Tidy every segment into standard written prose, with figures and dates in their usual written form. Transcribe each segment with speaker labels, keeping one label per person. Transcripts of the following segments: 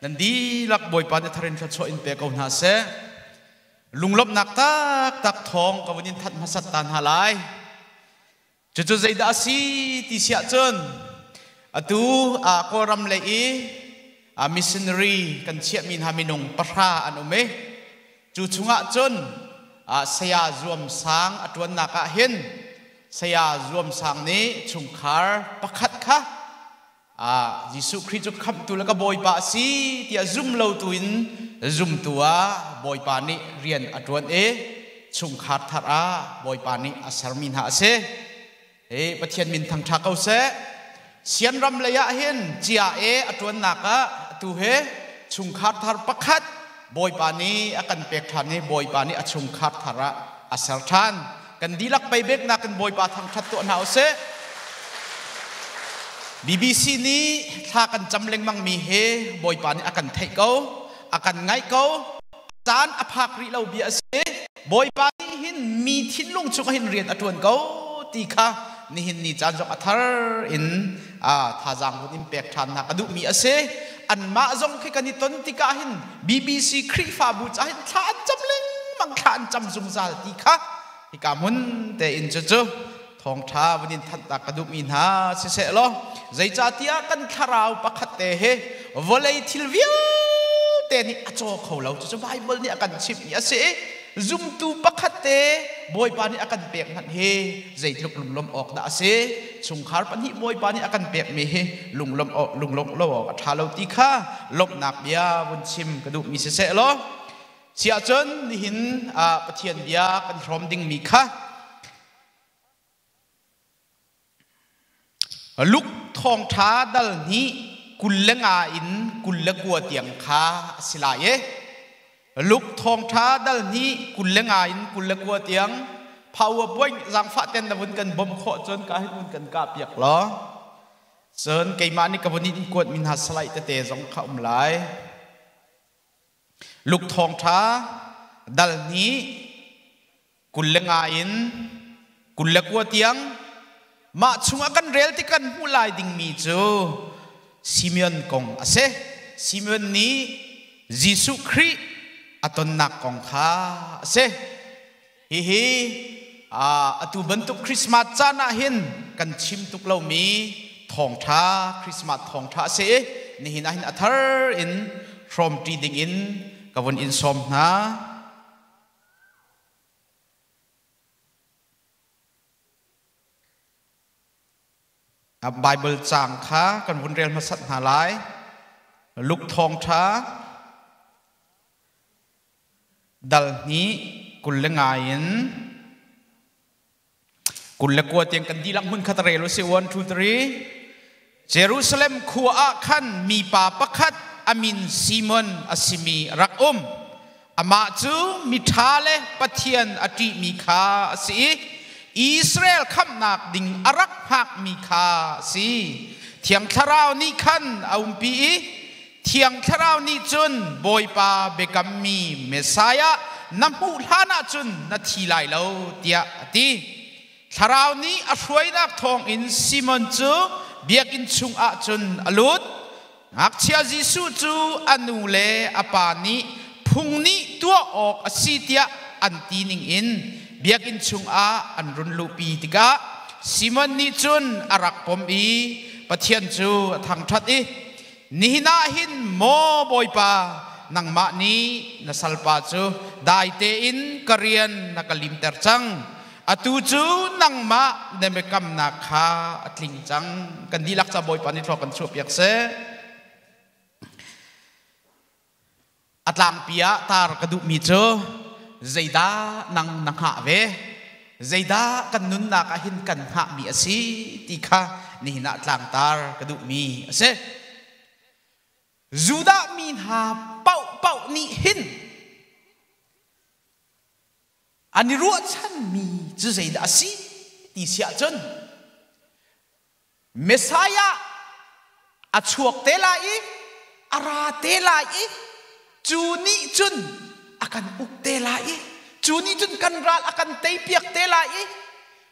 Speaker 1: นั่นดีลักบอยปานทารินชัดโซอินเปกเอาหน้าเสลุงลบนักตักทองกับวันนี้ทัดมาสัตตันหาลายจุดใจดาสีที่เสียจนตูโครัมเลยมิสซินรีกันเชียมินฮามินงปะราอันอุเมจุดชงะจนเสียรวมสังอัตวันนักเห็นเสียรวมสังนี้ชุงคาร์ประคัดค่ะยิสุคริสต์คำตุลกบอยปาสีที่ซุ่มเลวตุนซุ่มตัวบอยปานีเรียนอัตวันชุงคาร์ทาราบอยปานีอัศรมินหาเสปะเทียนมินทางทักเอาเสเสียนรำเลยะเห็นจีอาอัตวันนักตุเฮชุงคาร์ทาร์ประคัดบอยปานีอากันเปกทานนี้บอยปานีชุงคาร์ทาระอัศรทานกันดีลักไปเบกนักกันบอยปาทางทัดตัวหนาวเสBBC นี้ถ้ากันจำเล็งมังมีเฮบอยปานีอากันเทเกาอากันไงเกาจานอภาคริเราเบียเสบอยปานีหินมีทิ้นลงชุกหินเรียนอัตวันเกาตีค่ะนี่หินนี่จานจงอัธร์อินท่าจางคนอิมเปกทานนักดูมีเสอันมาจงคือกันนี่ต้นตีกาหิน BBC ครีฟาบูจาหินท่าจำเล็งมังท่านจำซุ่มซาตีค่ะที่กามุนแต่อินจูทองท้าวันนี้ทันตากระดุมินหาเสะล้อใจจ่าเตียกันคาราวปักขัดเตะวอลเลย์ทิลวิวเตนี่อโจเขาเราจะไบเบิลนี่อากันชิบนี่เสะซุ่มตูปักขัดเตะบอยปานี่อากันเปียกนั่นเฮใจลุกลุงลมออกด่าเสะชงคาร์ปันนี่บอยปานี่อากันเปียกมีเฮลุงลมออกลุงลมล้อท้าเราตีข้าลบหนักเบียบนชิมกระดุมีเสะล้อเสียจนนี่หินปะเทียนเบียกันพร้อมดิ่งมีข้าลุกทองท้าดัลนี้กุลเลงาอินกุลเลกัวเตียงข้าสิลายลุกทองท้าดัลนี้กุลเลงาอินกุลเลกัวเตียงพาวบวยจังฟ้าเต้นตะวันกันบ่มโคจนกาให้มันกันกาเปียกล้อเซินไกมานี่กับวันนี้กวดมินหัสไลเตเตจงข้ามหลายลุกทองท้าดัลนี้กุลเลงาอินกุลเลกัวเตียงมาช่วงกันเรลที่กันหูลายดิ่งมีจูซิมยอนกงอาเซซิมยอนนี้ยิสุคริอัตนักกงข้าอาเซฮิอตุบันตุคริสต์มาสจานาหินกันชิมตุกเรามีทองท้าคริสต์มาสทองท้าเซนี่หินอัทร์อินพร้อมตีดิ่งอินกับวันอินสมนะไบเบิลจางค้ากันวนเรียนมาสัตหาลายลุกทองท้าดัลนี้กุลเลงายินกุลเลกัวเตียงกันดีลังหุ่นคาตเรลุสิวันทูตรีเยรูซาเล็มขัวอาคันมีป่าประคัดอามินซีมอนอาซิมีรักอามาจูมิทาเลปะเทียนอติมีคาสีอิสราเอลคำนักดิ่งอารักหักมีคาสีเทียงทาราวนี่ขันอาอุมปีเทียงทาราวนี่จุนบอยปาเบกัมมีเมสายะน้ำหูลานาจุนนาทีไลเลวเตียตีทาราวนี้อช่วยนักทองอินซิมอนจูเบียกินชุงอาจุนอลุดอักเชียจิสุจูอนุเลอปานีพุงนี้ตัวออกอสิเตียอันตีนิงอินเบียกินชุงอาอันรุนลูปีติกาซิมอนนิจุนอารักปมอีปะเทียนจูทางทัดอีนิฮินาหินโมบอยปานังมานีนัสลปาจูได้เตอินกเรียนนักลิมเตอร์จังอตูจูนังมาเดเมกัมนาคาอัตลิงจังกันดีลักจะบอยปานิทรกันชุบยักเซอัตลังเปียตารกระดุมีจูใจดานังหาเวใจดากันนุนนักหินกันหามีอสิติค่ะนี่นักลางตารกระดูมีเสจูดามีหาเป่านี่หินอันนี้รู้ฉันมีจะใจดาสิติเสียจนเมสายาอัชวกเตลายอาราเตลายจูนี่จุนakan ukte lai juni jun kan ral akan tei piak te lai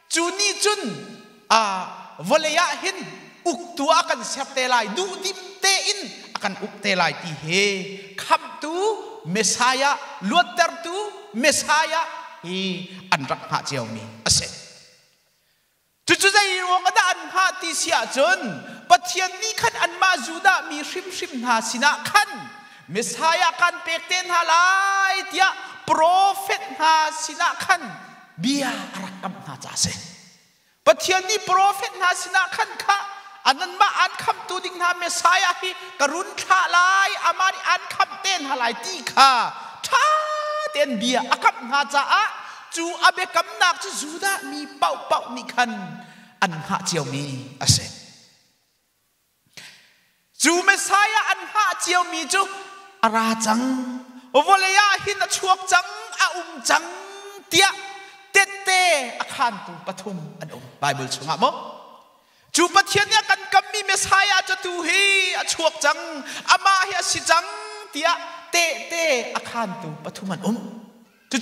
Speaker 1: juni jun volaya hin uktu akan siap te lai du dim te in akan uktelai ti he kham tu Messiah luater tu Messiah hi anrak ha chiao mi ase chu zai rong ada an ha ti sia chun pathian ni khan an ma juda mi hrim ha sina khan Messiah kan pekten halai tia prophet ha sina khan bia arakam ha cha se pathian ni prophet ha sina khan kha anan ma an kham tu ding na Messiah hi karun tha lai amari an kham ten halai ti kha tha ten bia akap ha cha a chu abe kam nak chu juda mi pau ni khan an ha chiao mi ase chu Messiah an ha chiao mi chu ara chang volaya hin a chuak chang a chang tia tete akhan tu pathum an Bible chunga mo chu pathian ya kan kammi Messiah cha tu hi a chuak chang ama hi si chang tia te akhan tu pathum an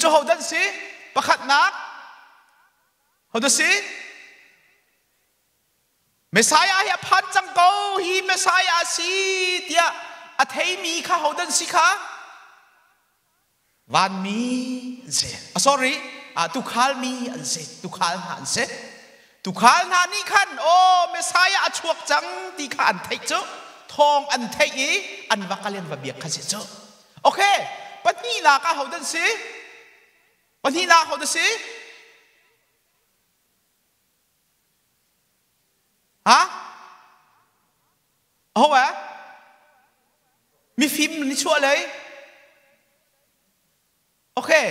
Speaker 1: chu hodan si pakhat nak hodan si Messiah hi phan chang ko hi Messiah si tia a thei mi kha hodan si kha van mi se sorry tu khal mi an se tu khal han se tu khal na ni khan o Messiah a chuak chang ti kha an thei chu thong an thei an wakalen wa biak kha se chu okay pani na ka hodan si pani na hodan si ha wa mi phim ni chua lấy okay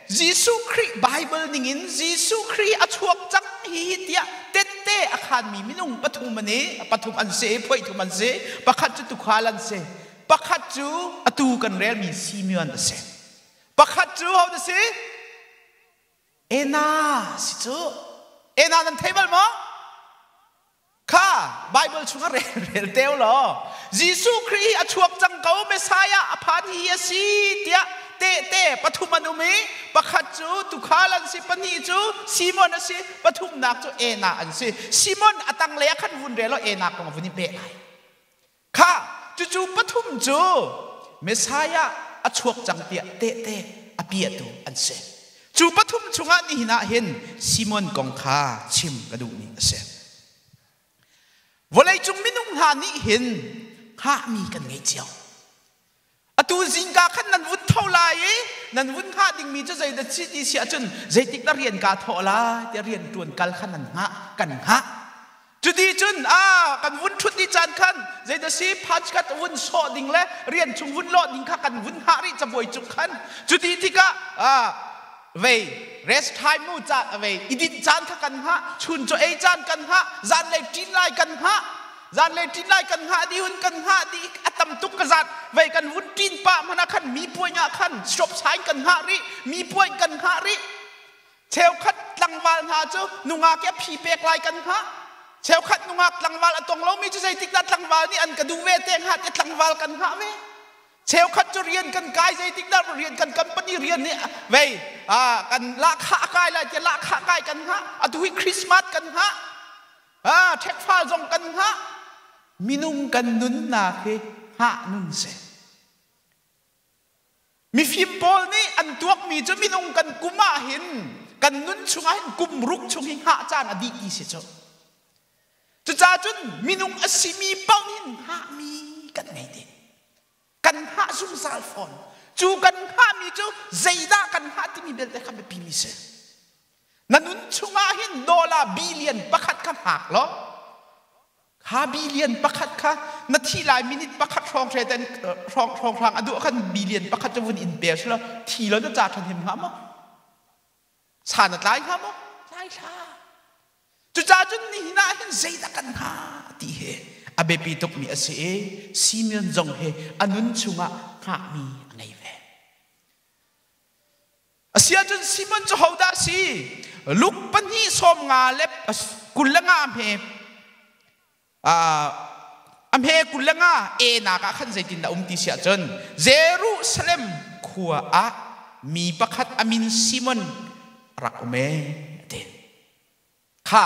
Speaker 1: Jesus Christ Bible ningin Jesus Christ a chuak chang hi tia tete akhan mi minung pathum mani pathum an se phoi thum an se pakhat chu tu khalan se pakhat chu atu kan rel mi Simeon se pakhat chu how to say ena si chu ena nan table mo kha Bible chunga rel teo lo Jesus Christ a chuak chang ko Messiah a phan hi si tia te pathumanumi pakhat chu tu khalan si pani chu Simon si pathum nak chu ena an si Simon atang le khan vun re lo ena ko vuni pe lai kha chu pathum chu Messiah a chuak chang tia te apia tu an se chu pathum chunga ni hina hen Simon kong kha chim kadu ni ase volai chung minung ha ni hen ha mi kan ngai chiao atu zinga khan nan vun thau lai nan vun kha ding mi chu zai da chi ti sia chun zai tik na rian ka tho la te rian tuan kal khan nan ha kan ha chu di chun kan vun thut ni chan khan zai da si phach kat vun so ding le rian chung vun lo ding kha kan vun ha ri cha boi chu khan chu di thika về rest time nu cha về idin chan kha kan ha chun cho ei chan kan ha zan le tin lai kan ha zan le tin lai kan ha di hun kan ha di atam tuk ka zat ve kan vun tin pa mana khan mi poi nya khan stop sai kan ha ri mi poi kan ha ri cheu khat tlangwal ha chu nunga ke phi pek lai kan ha cheu khat nunga tlangwal atong lo mi chu sai tik na tlangwal ni an ka du ve teng ha te tlangwal kan ha ve cheu khat chu rian kan kai sai tik na rian kan company rian ni ve kan la kha kai la te la kha kai kan ha atu hi Christmas kan ha thek fa jong kan ha minung kan nun na ke ha nun se mi phim pol ni an tuak mi chu minung kan kuma hin kan nun chunga hin kum ruk chung hin ha chan adi ki se chu cha chun minung asimi pau hin ha mi kan ngai de kan ha sum sal phone chu kan ha mi chu zaida kan ha ti mi bel te kha be pi mi se nanun chunga hin dollar billion pakhat kha hak lo ha billion pakhat kha na thi lai minute pakhat rong tre ten rong rang adu khan billion pakhat chawun in pe shlo thi lo cha than him ha mo sa na lai ha mo lai tha chu cha chun ni na hin zaida kan ha ti he abe pi tok mi ase Simeon jong he anun chunga ha mi ngai ve asia chun Simon chu hoda si luk pani som nga lep kulanga me amhe kulanga na ka khan zaitin da ti sia chon Jerusalem khua a mi pakhat amin Simon rakume den kha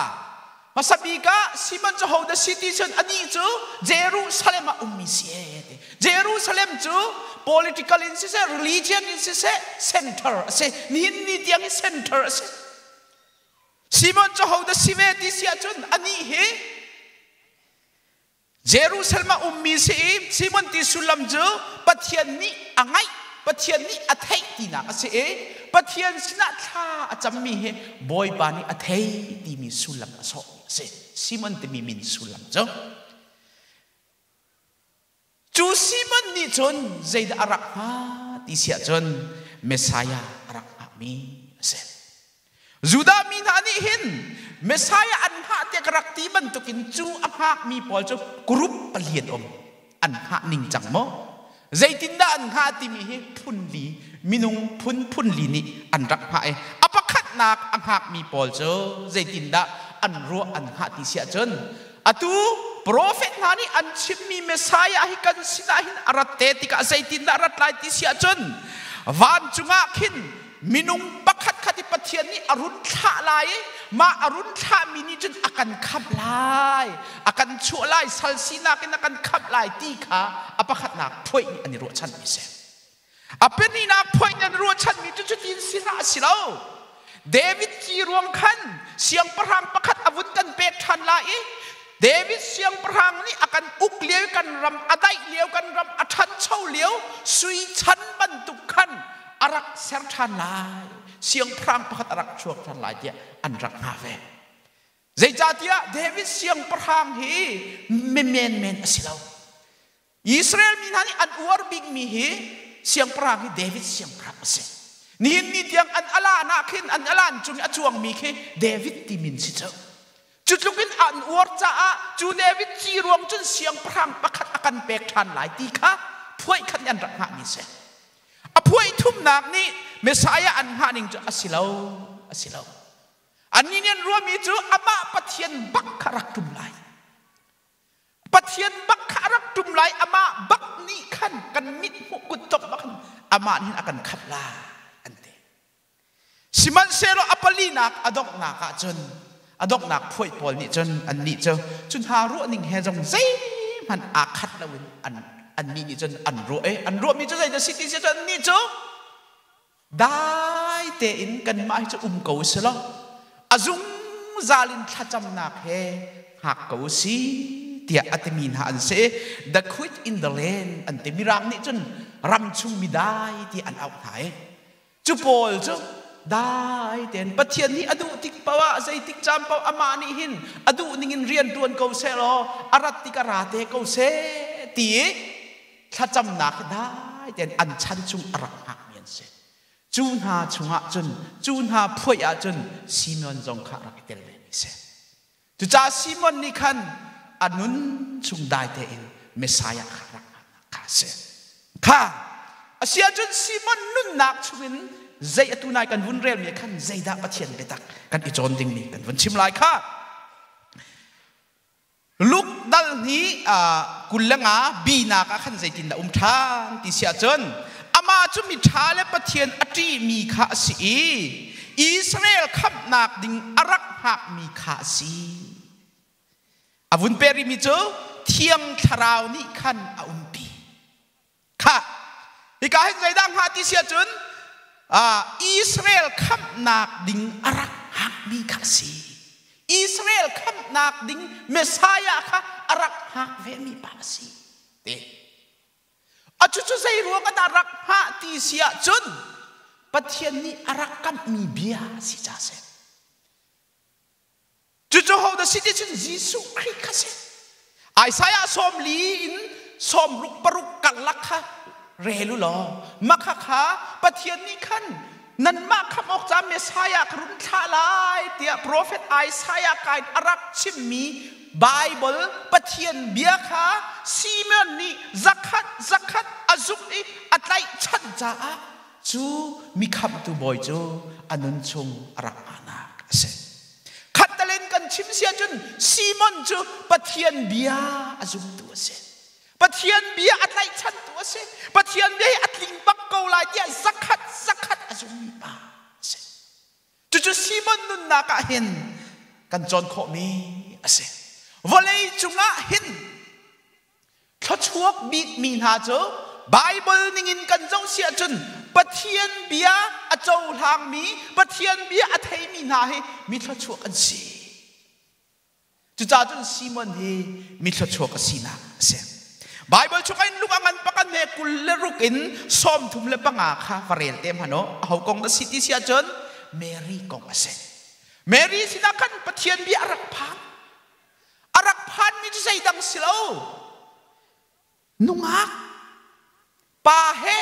Speaker 1: มาสับีกะซิมันจะหอดซิตี้ชนอันนี้จูเยรูซาเล็มมีเสียเยรูซาเล็มจู political อินสิเซ religion อินสิเซ center เซนี่นี่เดียง center เซซิมันจะหอดซิเวติเสียชนอันนี้เฮเยรูซาเล็มมีเสียซิมันติสุลัมจูปะเทียนนี้อ่างไงปะเทียนนี้อัฐิตีนักเสียปะเทียนสินะท่าอาจำมีเฮบอยบานีอัฐิตีมีสุลัมโซซิมันจะมีมินสุลัมจ้ะจูซิมันนี่จนใจดารักฮาที่เสียจนเมสายารักอามีเสจูดามีนานี่เห็นเมสายาอันฮาเตกรักที่มันตุกินจูอันฮามีพอจูกรุ๊ปเปลี่ยนอันฮานิ่งจังโมใจตินดาอันฮาที่มีเฮพุนลีมินุงพุนลีนี่อันรักฮาอปะขัดนักอันฮามีพอจูใจตินดาอันรัวอันหาที่เสียจนอะตูโปรเฟตนานี่อันชิมมีเมสายาให้กันสินาหินอารัตเตติกาใจตินดารัตไลที่เสียจนวันจุงอาคินมินุงปักขัดขัดปะเทียนนี่อรุณท่าลายมาอรุณท่ามินิจนอากันขับลายอากันชั่วลายสัลซีนากินอากันขับลายตีขาอปะขัดนักพ่อยนี่อันนี้รัวชันมิเสอเป็นนี่นักพ่อยนี่รัวชันมิจุดจุดอินสิราสิเราเดวิดจีรวงขันเสียงประหังประคัดอาวุธกันเปกทันลายเดวิดเสียงประหังนี่อากันอุกเลี้ยวกันรำอาได้เลี้ยวกันรำอาทันเช่าเลี้ยวสุยชันบรรทุกขันอารักเสียงทันลายเสียงประหังประคัดอารักช่วงทันลายเดียอันรักฮาเวใจจ่าเดียเดวิดเสียงประหังฮีเมนสิเราอิสราเอลมีนั่นอันอวร์บิกมีฮีเสียงประหังฮีเดวิดเสียงประหังเสนี่นี่เดียงอันอลานาคินอันอลานจุนอจวงมีเคเดวิดติมินสิเจ้าจุดลุกินอันอวร์จ้าจูเดวิดจีรวงจุนเสียงพรังประคัดอากันเปกทันหลายตีค่ะพ่วยขันยันรักหามิเสอพ่วยทุ่มนักนี่เมสายาอันหานิงจูอสิลาอันนี้เนี่ยรวมมีจูอามาปะเทียนบักขรักตุมไลปะเทียนบักขรักตุมไลอามาบักนี่ขันกันมิดหุกุตบบักอามานี่อากันขับลาสิมันเซโรอัปลีนักอดอกนักจนอดอกนักพ่วยปอลนี่จนอันนี้เจ้าจุนหารู้นิ่งเฮจงใจมันอาคัดละวินอันนี้นี่จนอันรู้มีเจ้าใจจะสิทธิจนนี่เจ้าได้เตอินกันมาให้เจ้าเกาเสละอาจุงซาลินทัจำนักเฮหักเกาสีเตียอัตมินหันเซ the quit in the land อันเตมิรังนี่จนรำชุมมิได้ที่อันเอาไหนจุปอลเจ้าได้เด่นปะเทียนนี้อดูติกปะวะใจติกจำปะอามานี่หินอดูนิ่งเรียนดวนเกาเซลอารัตติการาเตเกาเซตีถ้าจำหนักได้เด่นอันชันจุงอารักหักเมียนเซจูนหาชุงหาจูนหาพ่วยจนซีมอนจงขารักเตลเมนิเซจุจ้าซีมอนนี่คันอันนุนชุงได้เตนเมสายาขารักขาเซข้าอาเซียจนซีมอนนุนนักชุวินใจตุนายกันวุ่นเรียลมีขันใจดาปะเทียนเบตักกันอิจอนดิ่งนี่กันวุ่นชิมลายค่ะลูกดัลนี้กุลงาบีนักขันใจตินดาทานที่เสียจนอามาจุมิทาเลปะเทียนอตีมีขาสีอิสราเอลขับนักดิ่งอารักหักมีขาสีอาวุนเปริมิโจเทียงทราวนี้ขันอาอุมปีค่ะอีกาให้ใจดังหาที่เสียจนอิสราเอลขับนักดิ่งอารักหักมีขาสีอิสราเอลขับนักดิ่งเมสายาค่ะอารักหักเวมีปาสีเตอาจุจุใจรัวกันอารักหักที่เสียจนปะเทียนนี้อารักกับมีเบียสิจ้าเซจุจุเขาได้สิทธิ์จนยิสุคริสต์เซไอสายาสมลีนสมลุกปรุกกันลักค่ะเรลุลอมักขาปะเทียนนี้ขันนันมักขมอกจามเมสายากรุนทาลายเตียโปรเฟตไอสายากายอารักชิมมีไบเบิลปะเทียนเบียขาซีเมนนี่ซักขัดอาซุกอีอัตไลชันจ้าจูมีคำตูบอยจูอนุนชงอารักอานาเสขัดตะเลนกันชิมเสียจนซีมอนจูปะเทียนเบียอาซุกตัวเสปะเทียนเบียอัตไลชันตัวเสปะเทียนเบียอัตลิงปักเกาลายเดียซักขัดอาซุกมีปาเสจูซีมอนนุนนากะเห็นกันจอนโคมี ase volei chunga hin thochuak bik min ha cho Bible ningin kan zo sia chun pathian bia a chau hlang mi pathian bia a thei min ha he mi thochuak an si chu cha chun Simon he mi thochuak a si na ase Bible chukain lukangan pakan he kullerukin som thum le panga kha farel tem hano hau kong na city sia chun Mary kong ase Mary sinakan pathian bia arak phan mi chu sai dang silo nungak pa he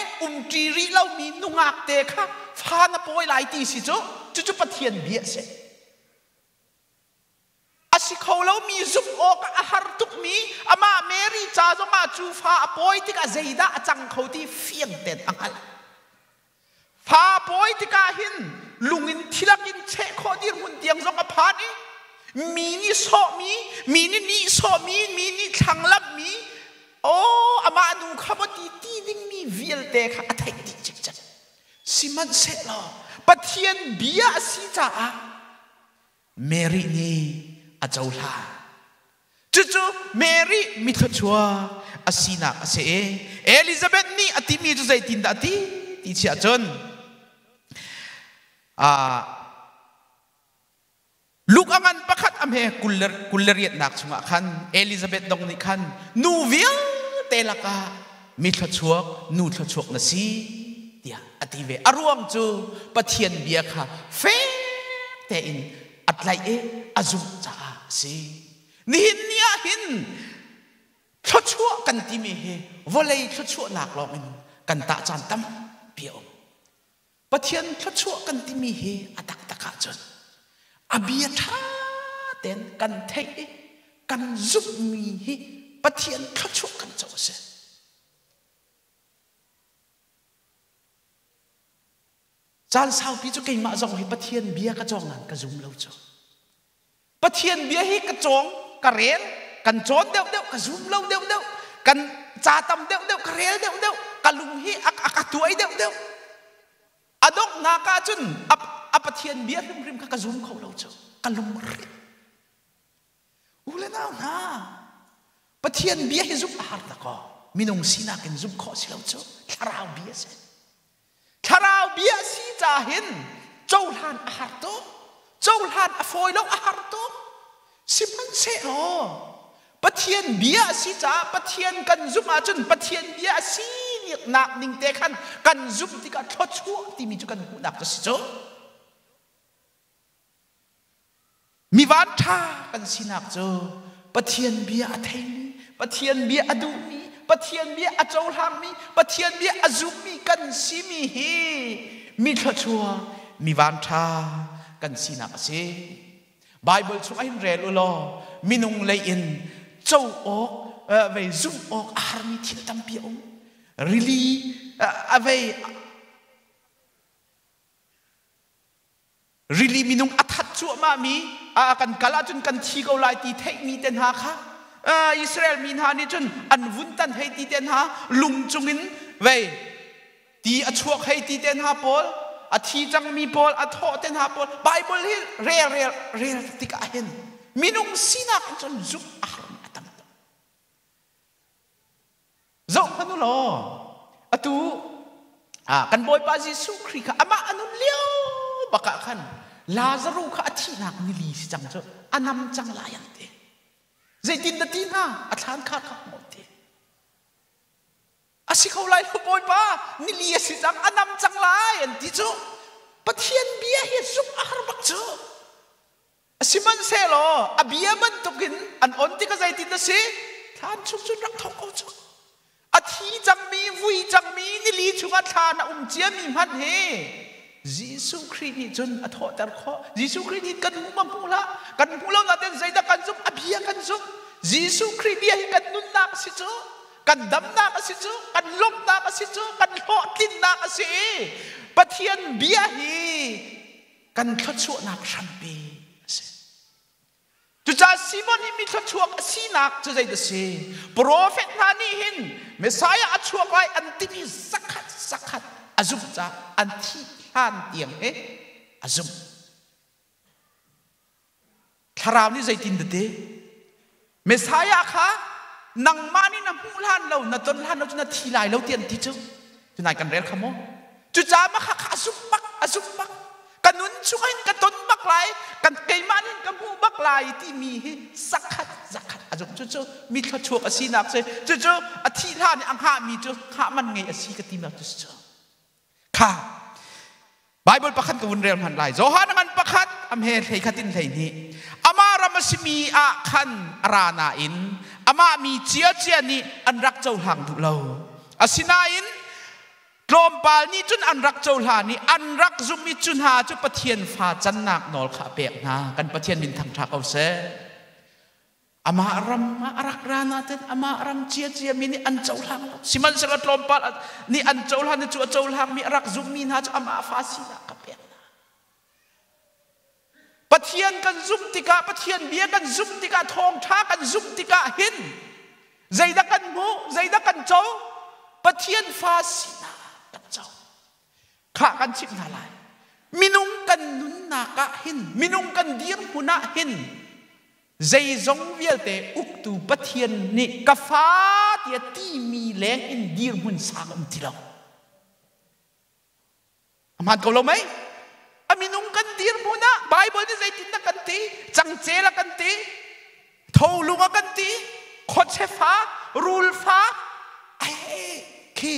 Speaker 1: tiri lau mi nungak te kha phan na poi lai ti si chu chu pathian bia se asi kholo mi zup o ka har tuk mi ama Mary cha zo ma chu pha poi ti ka zeida achang khoti fiang ten angal pha poi ti ka hin lungin thilakin che kho dir mun tiang zo ka pha ni mini so mini ni so mini thanglam mi o ama nu khamati ti ding mi vil te kha athai ti chik chak siman se lo pathian bia si cha a Mary ni a chawla chu Mary mi thachua asina ase Elizabeth ni atimi chu zai tin da ti chia chon lukangan pakhat amhe kulleriat nak chunga khan Elizabeth dong ni khan nu vil telaka mi thachuak nu thachuak na si tia ative aruam chu pathian bia kha fe te in atlai e azum cha si nihin nia hin thachuak kan ti me he volei thachuak nak long in kan ta chan tam pio pathian thachuak kan ti me he atak taka chon abia tha ten kan thei kan zup mi hi pathian thachuak kan chaw se chan sao pi chu ke ma jong hi pathian bia ka chong nan ka zum lo cho pathian bia hi ka chong ka rel kan chon deu ka zum lo deu kan cha tam deu ka rel deu ka lung hi ak tuai deu adok na ka chun apathian bia rim ka zum kho lo cho kalum ri ule na pathian bia hi zup har ta ko minung sina ken zup kho si lo cho tharau bia se tharau bia si cha hin chou han har to chou han a foi lo har to siman se lo pathian bia si cha pathian kan zup a chun pathian bia si nak ning te khan kan zup ti ka tho chu ti mi chu kan hu nak si cho mi van tha kan sinak cho pathian bia a thei mi pathian bia adu mi pathian bia a chol hang mi pathian bia azum mi kan si mi hi mi thachua mi van tha kan sinak se Bible chu ai rel lo minung lei in chou ok ve zum ok ar mi thil tam pi ong really really minung athat chu ma mi kan kala chun kan thi go lai ti thei mi ten ha kha Israel min ha ni chun an vun tan hei ti ten ha lung chungin ve ti a chuak hei ti ten ha pol a thi chang mi pol a tho ten ha pol Bible hi real ti ka hen minung sina kan chun zup atam zo hanu lo atu kan boy pa Jesu Christ ka ama anu leo baka khan Lazarus kha athi nak ni li si chang cho anam chang la yang te zaitin da tin ha athan kha mo te asi khau lai lo boy pa ni li si chang anam chang la yan ti cho pathian bia hi zup ar bak cho asiman se lo abia ban tokin an on ti ka zaitin da se than chu rak thok ko cho athi chang mi vui chang mi ni li chunga thana chia mi man he Jesu Christ ni chun atho tar kho Jesu Christ ni kan mum pula kan pula na ten zaida kan zum abia kan zum Jesu Christ dia hi kan nun na si chu kan dam na si chu kan lom na si chu kan ho tin na si pathian bia hi kan thchu na champi tu cha Simon hi mi thchu si nak chu zaida si prophet na ni hin Messiah achuak lai antimi sakhat azum cha anti han tiang he azum tharau ni zaitin de เมสายาค่ะนังมานี่นะผู้ล้านเรานะจนล้านเราจะนาทีลายเราเตียนที่เจ้าจะนายกันเรียนขโมจุจ้ามาค่ะอสุปักอสุปักกันนุนช่วยกันต้นบักไหลกันเกยมันกันผู้บักไหลที่มีสักขัดอาจจะจุมีขชวกอสีนักเสจุอธิษฐานอังหามีจุข้ามันไงอสีกติมาจุค่ะไบเบิลประคันกับวุนเรียนพันไลโจฮานันประคันอเมริกาตินไทยนี้อามารามัสมีอาคันรานาอินอามามีเจียนี่อันรักเจ้าหางดุเราอาสินาอินกลมปาลนี้จุนอันรักเจ้าหานี่อันรักจุมิจุนหาจุปะเทียนฟ้าจันนักนอลขาเปียกนากันปะเทียนมินทางทักเอาเสอามารัมมารักรานาเตนอามารัมเจียมินี่อันเจ้าหางสิมันสลัดกลมปาลนี่อันเจ้าหางนี่จุเจ้าหางมีรักจุมินหาจุอามาฟาสีนักขาเปียกปะเทียนกันซุ่มติกาปะเทียนเบียกันซุ่มติกาทองท้ากันซุ่มติกาหินใจดักกันมูใจดักกันโจปะเทียนฟ้าสีนากับเจ้าข้ากันชิบนาลายมินุงกันนุนนากะหินมินุงกันเดียงหุนาหินใจจงเวียเตอุกตูปะเทียนนี่กะฟ้าเตียตีมีแรงอินเดียงหุนสางติเรามันก็รู้ไหมมินุงกันดีร์มุนะไบเบิลนี่ใจติดนักกันตีจังเจลกันตีทูลุงกันตีโคเชฟ้ารูลฟ้าคี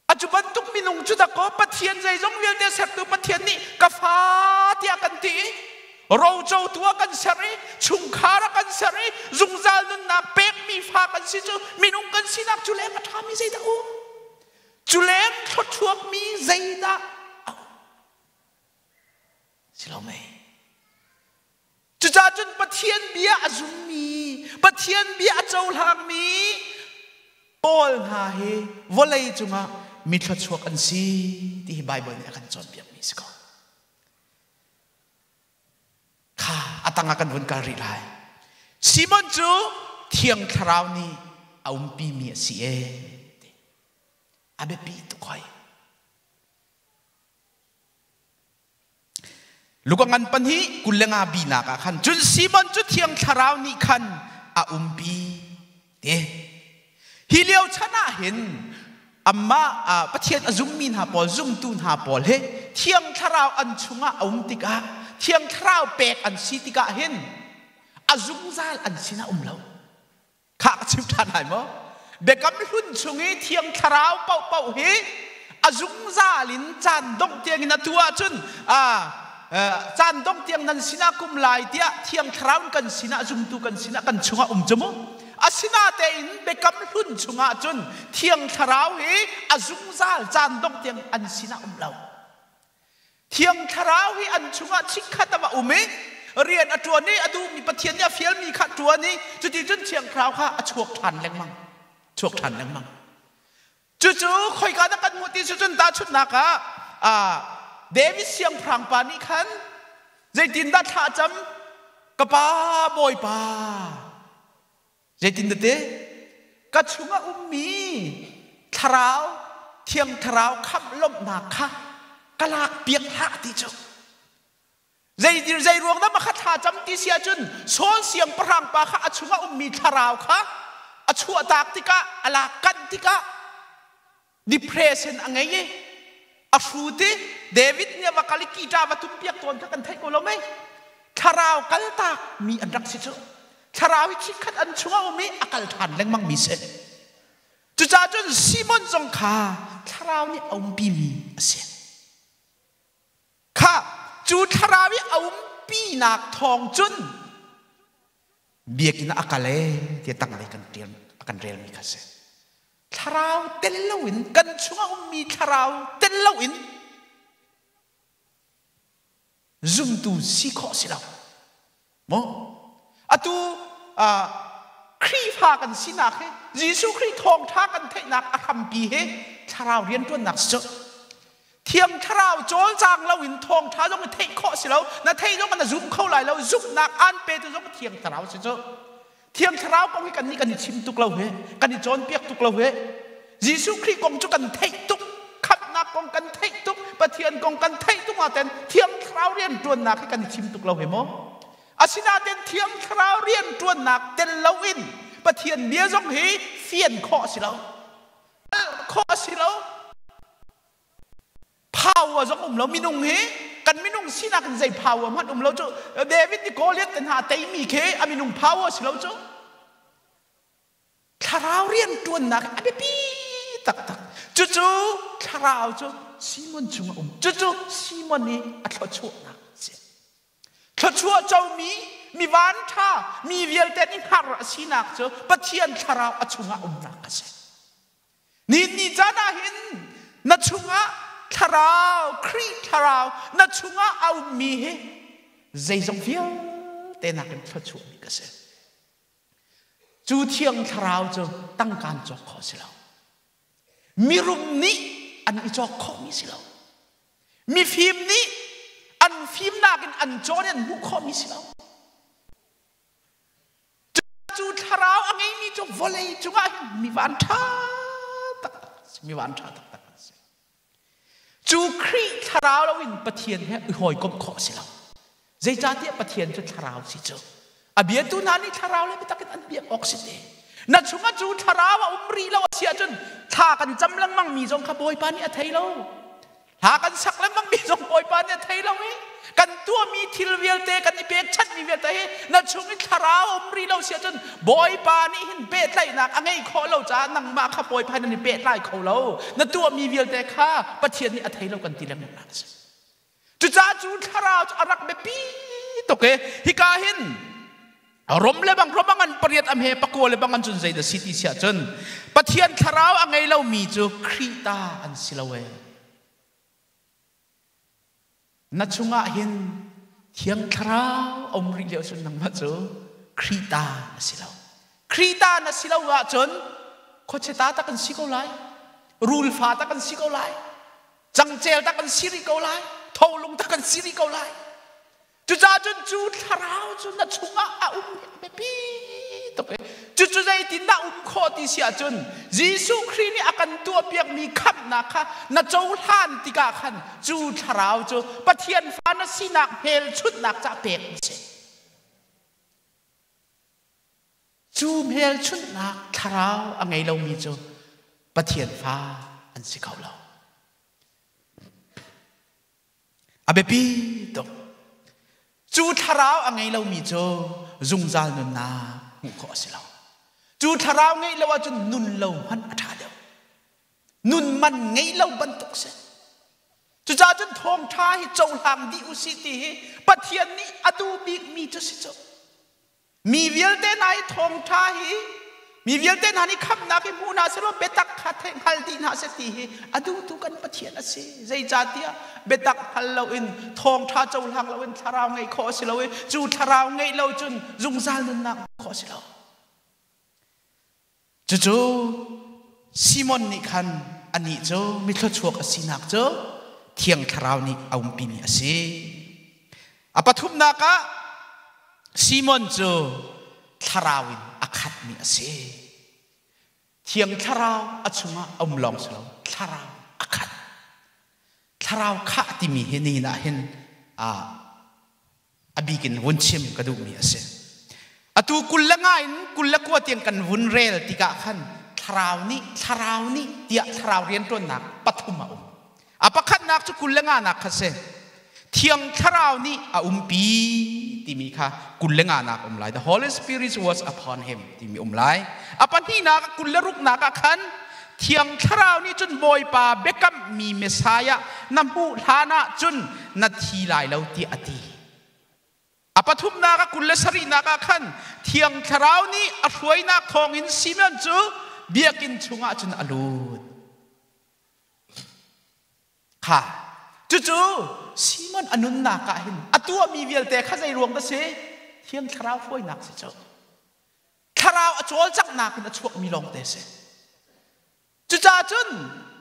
Speaker 1: ปัจจุบันทุกมินุงจุดตะโกปะเทียนใจจงเวียนเดชตุปะเทียนนี่กฟ้าเตียกันตีเราเจ้าตัวกันเสรีชุงคาระกันเสรีจุงจานุนนาเป็กมีฟ้ากันสิจูมินุงกันสินักจุเลงกันทำมิใจตะโกจุเลงทดทวกมีใจดาสิเราไหมจุจ่าจุนปะเทียนเบียอจุมมีปะเทียนเบียเจ้าหางมีปอลหาเฮวอลเลยจุงะมีทดทวกอันซีที่ไบเบิลเนี่ยกันจนเบียมีสกอข้าอัตังกันวนการีไลซิมอนจูเทียงคราวนี้เอาปีมีสิเออาเบปีตุกอยลูกงันปันฮีกุลเลงอาบีนักขันจุนซีมันจุดเทียงทาราวนี่ขันอาปีเดฮิเลียวชนะเห็นอามาปะเทียนจุมมินหาปอลจุมตูนหาปอลเฮเทียงทาราวอันชุงอาติกาเทียงทาราวเป็กอันซีติกาเห็นอาจุมซาลอันซีนาเลาข้าชิบทานไหนมั้งเบกำหุ่นชงเทียงคราวเป่าเฮอาจุงซาลินจันดงเทียงนัตัวจุนจันดงเทียงนั้นสินาคุมลายเดียเทียงคราวกันสินาจุมตูกันสินากันชงจมูอาสินาเตอินเบกำหุ่นชงจุนเทียงคราวเฮอาจุงซาลจันดงเทียงอันสินาเลาเทียงคราวเฮอันชงชิคขัดว่าเมเรียนอตัวนี้อดูมีปะเทียนเนี่ยเฟียลมีขัดตัวนี้จุดที่จุนเทียงคราวค่ะชวกทันแรงมั่งชวกทันยังมั่งจู่ๆคอยการนักการมุติจุนตาชุดนักเดวิดเสียงพรางปานี่ขันใจตินดัดท่าจำกะป้าบอยป้าใจตินดัดเดกะชุงมีทราวเทียงทราวขับลมนักค่ะกะลากเปียกหักที่จุใจรวงนั้นมาขัดท่าจำที่เสียจุนโซนเสียงพรางปาค่ะชุงมีทราวค่ะชั่วตากติกะอลากันติกะ depression อันไงยี่ฟูติเดวิดเนี่ยว่าคลิกิจาวัตุเปียกตอนกันไทยกูรู้ไหมชาราวกัลตากมีอันรักสิจุชาราวิชิคัดอันชัวมีอักลทันแรงมั่งมีเสร็จจุจ่าจนซิมอนจงขาชาราวนี่เอาปีมีเสร็จข้าจูชาราวิเอาปีนักทองจุนเบียกินอักเลที่ตั้งอะไรกันเรียนกันเรียนมีกันเสร็จชาราวเต้นลวินกันชัวมีชาราวเต้นลวินจุมตูสิข้อสิเราโมอะตูครีพากันสินักเฮยิสุครีทองท่ากันเทนักอาคัมปีเฮชาราวเรียนตัวนักเสเทียมชาราวโจลจางลวินทองท่าต้องเทข้อสิเรานาเทต้องกันจุมเข้าไหลเราจุมนักอันเปตัวต้องเทียมชาราวสิเจ้าเทียมชาราวก็ให้กันนี่กันชิมตุกเราเฮกันนี่โจนเปียกตุกเราเฮยิสุครีกงจุกันเทตุกขับนัก กองกันเทตุกปะเทียนกองกันเทตุกมาเต็นเทียงคราวเรียนจวนนักให้กันชิมตุกเราเห็นมั้งอาศินาเต็นเทียงคราวเรียนจวนนักเต็นเลวินปะเทียนเบียจงฮีเฟียนข้อสิเราข้อสิเราพาวจงเรามีนุ่งฮีกันมีนุ่งสินักกันใจพาวมันเราจูเดวิดที่โกเลียกันหาเตมีเคอามีนุ่งพาวสิเราจูคราวเรียนจวนนักอะเบปีตักจู่ๆคราวจูซีมอนจุงจู่ๆซีมอนนี่อัดเขาชั่วนักเสียเขาชั่วเจ้ามีวันท่ามีเวลเต็นอินฮาร์สีนักจูปะเทียนคราวอัดชุงะนักเสียนี่จะน่าเห็นนัดชุงะคราวครีคราวนัดชุงะเอามีเฮใจจงเฟียวเต็นนักเป็นเขาชั่วมีกันเสียจู่เทียงคราวจูตั้งการจอกขอสิเรามีรูปนี้อันอีจอกข้อมีสิเรามีฟิล์มนี้อันฟิล์มนักอันจอเนี่ยบุคข้อมีสิเราจูทาราวอันนี้มีจอกวอลเลย์จุงมีวันท่ามีวันท่าตักจูครีทาราวเราวินปะเทียนเนี่ยหอยกบข้อสิเราใจจ่าเตี้ยปะเทียนจูทาราวสิเจ้าอเบียตุนานี่ทาราวเลยไม่ตักอันเบียออกสิเดนัดชุงจูทาราวรีเราเสียจนถ้ากันจำลังมั่งมีจงขบอยปานี่ไทยเราถ้ากันสักแล้วมั่งมีจงบอยปานี่ไทยเราเองกันตัวมีทิลเวลเตกันนี่เป็ดชัดมีเวลเตนัดชุงทาราวรีเราเสียจนบอยปานี่หินเป็ดไล่หนักอันนี้ขอเราจ้านั่งมาขบอยปานี่เป็ดไล่เขาเรานัดตัวมีเวลเตข้าปะเทียนนี่ไทยเรากันตีลังนักจุจ้าจูทาราวอารักเบปีตกเกฮิกาหินรมเลยบางรบางอันปริยัติอเมปะกัวเลยบางอันจุนใจเดสิติเสียจนปะเทียนคาราวอังไงเรามีจูครีตาอันสิลาเวนัดชุงะหินเทียงคาราวอมริเลียวจนนังมาจูครีตาสิลาวครีตานะสิลาวะจนโคเชตาตะกันสิโกไลรูลฟาตะกันสิโกไลจังเจลตะกันสิริโกไลทองลุงตะกันสิริโกไลจุจ้าจนจูทาราวจนนัดชุงะเบบีตกจุใจตินน่าขอที่เสียจนยิสุครีนี่อาการตัวเปียกมีคำนะคะนัดโจท่านติกาขันจูทาราวจูปะเทียนฟ้านัสินักเฮลชุดนักจะเปียกเสจูเฮลชุดนักทาราวอังไงเรามีจูปะเทียนฟ้าอันสิเขาเราเบบีตกจูทาราวอังไงเรามีโจจุงจานุนนาหุขอสิเราจูทาราวไงเราว่าจนนุนเราหันอัฐาเดียวนุนมันไงเราบรรทุกเสจูจ้าจนทองท้ายโจหลังดิอุสิติปะเทียนนี้อดูบีมีจุสิโจมีเวลเตนายทองท้ายมีเวลเตนานี่คำนักมูนาเสโลเบตักขัดแห่งฮัลดีนาเสติอดูตุกันปะเทียนอสิใจจ่าเตียเบตักฮัลเราอินทองท้าโจหลังเราอินทาราวไงขอสิเราจูทาราวไงเราจนจุงซาลุนนักขอสิเราจู่ซีมอนนี่คันอันนี้โจมิทชวกอสินักโจเทียงทาราวนี่เอาปีนี้อสิอปัทุมนักะซีมอนโจทาราวินอาคัดมีอาเซเทียงทาราวอัชงะอมลองสโลทาราวอาคัดทาราวข้าที่มีเฮนีนะเห็นอบีกินวนชิมกระดูมีอาเซอตูกุลละง่ายกุลละกัวเตียงกันวนเรลติกะขันทาราวนี่เตียทาราวเรียนต้นนักปฐุมะอปะขัดนักจุกุลละง่ายนักเซเทียงทาราวนี่ปีที่มีค่ะกุลเลงานักไล The Holy Spirit was upon him ที่มีไลอปันที่นักกุลเลรุกนักขันเทียงทาราวนี่จนบอยป่าเบกัมมีเมสายะนำผู้ฐานะจนนาทีลายแล้วที่อดีอปัทุมนักกุลเลสรีนักขันเทียงทาราวนี่อรวยนักทองอินซีเมนจูเบียกินชุงะจนอลูดค่ะจู่ซีมอนอนุนนักเห็นตัวมีเวลแต่ข้าใจรวมก็เสียเทียงทาราวช่วยนักสิเจ้าทาราวจวลจักนักนะช่วยมีลองเตเสจู่จ้าจน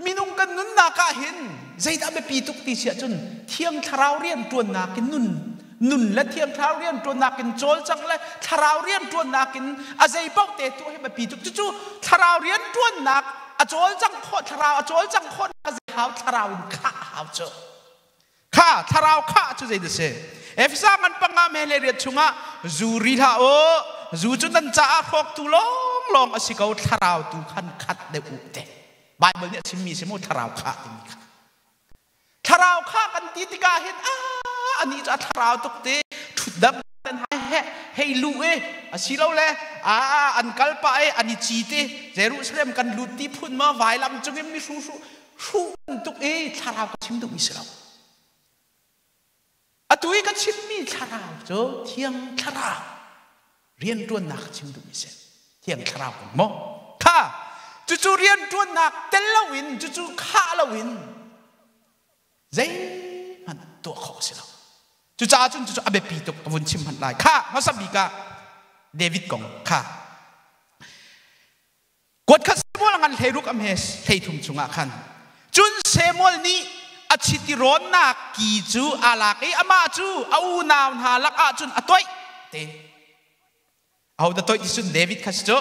Speaker 1: มีนุ่งกันนุนนักเห็นใจดำไปปีตุกตีเสียจนเทียงทาราวเรียนตัวนักกินนุนและเทียงทาราวเรียนตัวนักกินจวลจักและทาราวเรียนตัวนักกินอาใจเป้าเตตัวให้ไปปีตุกจู่ทาราวเรียนตัวนัก โจลจังโคทราวโจลจังโคนาจะหาวทราวข้าหาวเจอข้าทราวข้าจุดใจเดือดเสเอฟซ่ามันปังงามเฮเลเรียชุงะจูริท่าโอจูจุนันจ่าพกตุลองลองอสิกเอาทราวตุขันขัดเดือดเตะไบเบิลเนี่ยชิมีสมุทราวข้าที่มีข้าทราวข้ากันตีติกาเห็นอันนี้จะทราวตุกเตะถุดดับกันให้ลูเออสิเราเลยอันกัลปะอันนี้จีเตเจรูซาเล็มกันลุตีพุ่นมาไว้ลำจุงมีสู้ตุกทราวก็ชิมตุกมิสเราตุยก็ชิมมีทราวโจเที่ยงทราวเรียนตัวนักชิมตุกมิสเที่ยงทราวกันมั้งข้าจู่เรียนตัวนักเตลลวินจู่ข้าลวินเจมันตัวขอสิเราจู่จู่อาเบปีตุกวุ่นชิมหันไลข้ามาสับบีกาเดวิดกงข้ากดขัดเซมอลงันเฮรุกอเมสเฮทุมจุงอาคันจุนเซมอลนี้อชิติร้อนนักกีจูอาลักอามาจูเอานาวหาลักอาจุนอตัวเตเอาแต่ตัวที่จุนเดวิดขัดจู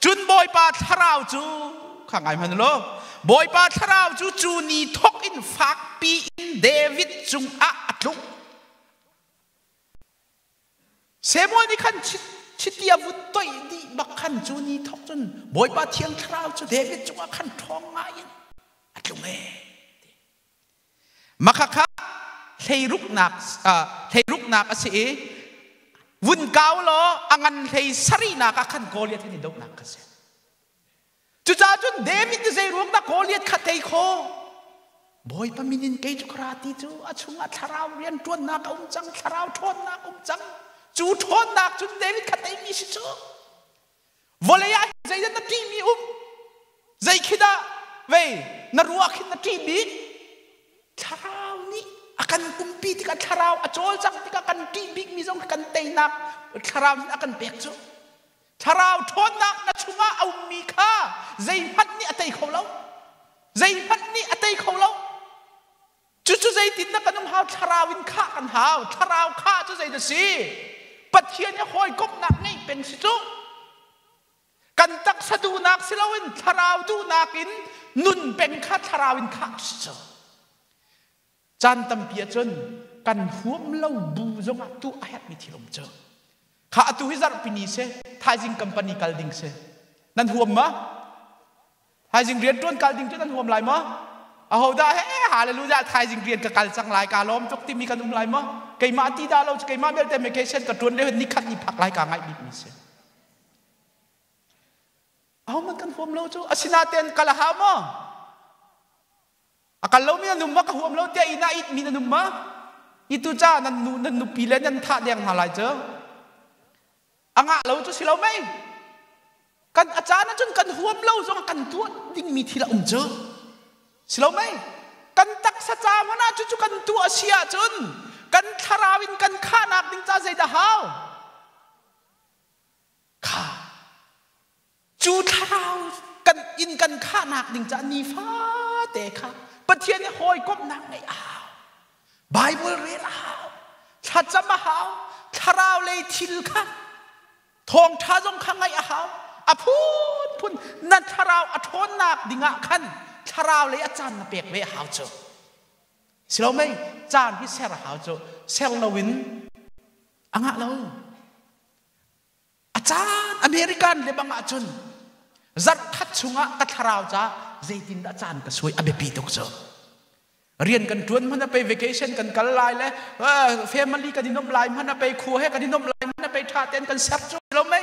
Speaker 1: จุนบอยปาทราวจูข้างไงมันโลบอยปาทราวจูจูนีทอกอินฟักปีอินเดวิดจุงอาจุเซมอลนี่ขันชิติยาวุฒตัวดีบักขันจูนีทอกจนบอยปาเทียงทราวจูเดวิดจุงอาขันทองไงจุงมักข้าเทรุกนักสิวุ่นเกาโลอังันเทสรีนักขันโกเลียทนี่ดกนักเสียจุจ้าจุนเดวิดเซรุกนักโกเลียขัดเทโคบอยปามินินเกจุคราติจูอาชุงอัทราวเรียนทวนนักจังทราวทวนนักจังจูทวนนักจุนเดวิดขัดเทมิสิจูวอลเลยาใจนัดทีมีใจคิดาเว้ยนรัวคิดนัดทีบีทราวนี่akan kumpi tika tharau achol chang tika kan ti big mi jong kan tei nak tharau ni akan pek chu tharau thon nak na chunga au mi kha zai phat ni atai kholo zai phat ni atai kholo chu chu zai tin na kanum hau tharau in kha kan hau tharau kha chu zai da si pathian ya hoi kop nak ngai pen si chu kan tak sadu nak silawin tharau du nakin nun pen kha tharau in kha si chuจานตั้มเปียจนกันหัวมเล่าบูจงอาตุอายัดมีที่ลมเจอข้าอาตุฮิจาร์ปินีเซทายจิงคัมปานีกัลดิงเซนั่นหัวมะทายจิงเรียนต้นกัลดิงเจนั่นหัวมไรมะเอาได้หาเลยรู้จักทายจิงเรียนกับกัลจังไรกาล้อมจกที่มีกันอุ้มไรมะไก่มาตีดาเราไก่มาเบลเตเมเกชันกับต้นเรื่องนิคัดนิพักไรกาไงบิ๊กมีเซเอามันกันหัวมเล่าจูอาชินาเตนกัลหามะakal lo mina numma ka huam lo tia ina it mina numma itu cha nan nu pilen nan tha deng halai che anga lo chu silo mai kan achana chun kan huam lo jong kan tu ding mi thila che silo mai kan tak sa cha mana chu kan tu asia chun kan tharawin kan khanak ding cha zai da hau kha chu tharaw kan in kan khanak ding cha ni fa te khaปะเทียนหอยกบนักไงไบเบิลเรียนชัดจำมาหาทาราวเลยทิลค่ะทองท้าจงข้างไงพูดนั่นทาราวอทนนักดิ่งขันทาราวเลยอาจารย์มาเปียกเวหาวเจอสิเราไม่จานที่เซลหาวเจอเซลลวินอ่างเราอาจารย์อเมริกันเลยบางอาจารย์จัดทัดชุงะกัทาราวจ้าใจตินอาจารย์ก็สวยอเบปีตกเจอเรียนกันจวนมันไปเวกชันกันกันลายเลยเฟมิลี่กันดินมลายมันไปครัวให้กันดินมลายมันไปท่าเต้นกันแซ่บจุดเราไม่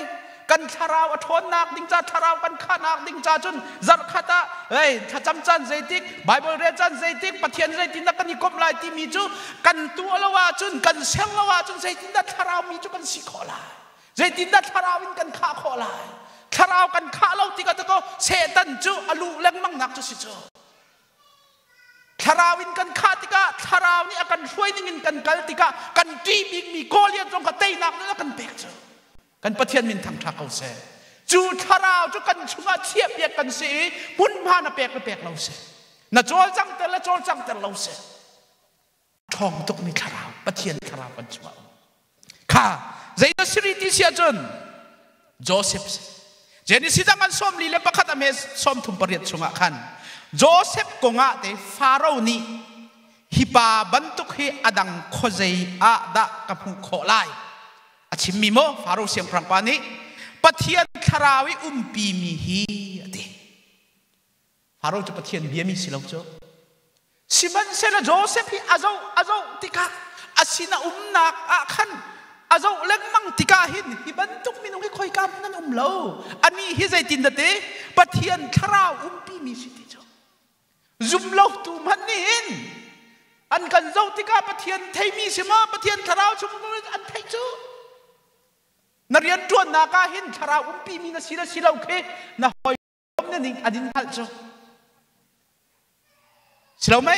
Speaker 1: กันทาราวทนนักดิ้งจ้าทาราวกันข้านักดิ้งจ้าจนจัดขัดถ้าจำจันใจติกไบเบิลเรียนจันใจติกปะเทียนใจตินนักกันนิคมลายที่มีจูกันตัวละว่าจนกันเซลละว่าจนใจตินนักทาราวมีจูกันสิขอลายใจตินนักทาราวินกันข้าขอลายทาราวกันข้าเราติกันตะโกเสตันจูอลูเล็งมังนักจุสิจูทาราวินกันข้าติกะทาราวนี่อากันช่วยนิ่งกันกัลติกะกันจีบิมีโกเลียนตรงกับเตยนักนั่นกันเบกจูกันปะเทียนมินทำทักเอาเสจูทาราวจูกันชุงอาเชียบเบียกันสีปุ่นพานาเปกเราเสน่ะโจลจังแต่ละโจลจังแต่เราเสทองตกมีทาราวปะเทียนทาราวกันชัวข้าใจนัสรีติเสียจนโจเซฟ เจนิสิจังกันส้มลีเลปะขัดอเมสส้มทุ่มปริยชงะขันโจเซฟกงะเตฟาโรห์นี่ฮิปาบันทุกฮีอดังโคเซอาดะกับหุโคไลอาชิมิโมฟาโรห์เสียงพรังปานี้ปะเทียนคาราวิปีมีฮีเตฟาโรห์จะปะเทียนเบียมีสิลโจสิมันเซลโจเซฟฮีอาโจติกาอาศินานักอาขันอาจจะเล็กมั่งติกาหินฮิบันทุกมินุให้คอยกำนั่นเลวอันนี้ฮิใจตินเดตปะเทียนคราวปีมีสิทธิ์จ้ะจุ่มเลวตูมันนี่หินอันกันเจ้าติกาปะเทียนไทยมีสิมาปะเทียนคราวชุมนุมอันไทยจ้ะนักเรียนจวนนักหินคราวปีมีน่ะสิละโอเคนะหอยผมเนี่ยอันนี้ฮัลจ้ะสิละไหม